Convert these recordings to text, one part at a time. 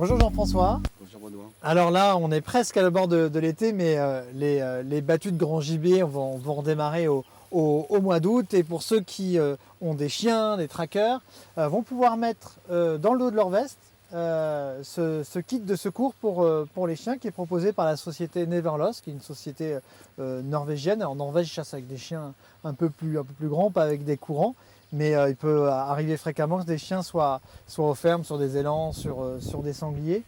Bonjour Jean-François. Bonjour Benoît. Alors là, on est presque à la bord de l'été, mais les battues de grand gibier vont redémarrer au mois d'août. Et pour ceux qui ont des chiens, des trackers, vont pouvoir mettre dans le dos de leur veste ce kit de secours pour les chiens qui est proposé par la société Neverlost, qui est une société norvégienne. En Norvège, ils chassent avec des chiens un peu plus grands, pas avec des courants. Mais il peut arriver fréquemment que des chiens soient aux fermes, sur des élans, sur des sangliers.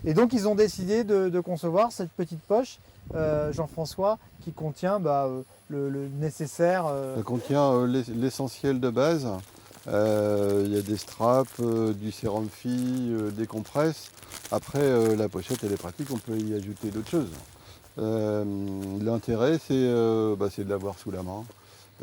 Et donc ils ont décidé de concevoir cette petite poche, Jean-François, qui contient le nécessaire. Ça contient l'essentiel de base. Il y a des straps, du sérum phi, des compresses. Après, la pochette, elle est pratique, on peut y ajouter d'autres choses. L'intérêt, c'est de l'avoir sous la main.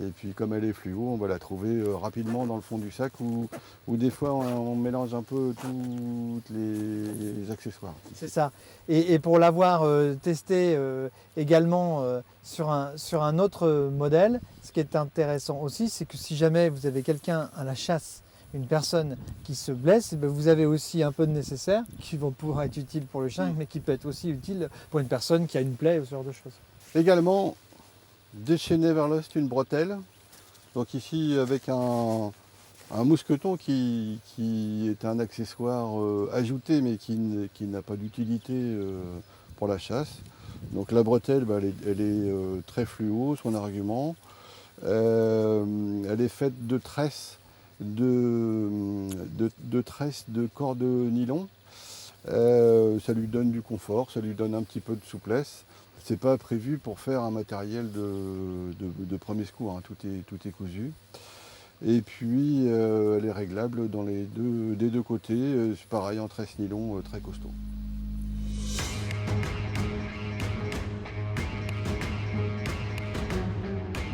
Et puis comme elle est fluo, on va la trouver rapidement dans le fond du sac ou des fois on mélange un peu tous les accessoires. C'est ça. Et pour l'avoir testé également sur un autre modèle, ce qui est intéressant aussi, c'est que si jamais vous avez quelqu'un à la chasse, une personne qui se blesse, vous avez aussi un peu de nécessaire qui vont pouvoir être utile pour le chien, mais qui peut être aussi utile pour une personne qui a une plaie ou ce genre de choses. Également, de chez Neverlost, une bretelle. Donc ici avec un mousqueton qui est un accessoire ajouté mais qui n'a pas d'utilité pour la chasse. Donc la bretelle, elle est très fluo, son argument. Elle est faite de tresses de corps de nylon. Ça lui donne du confort, ça lui donne un petit peu de souplesse. C'est pas prévu pour faire un matériel de premier secours, hein. Tout est cousu. Et puis elle est réglable des deux côtés, c'est pareil en tresse nylon très costaud.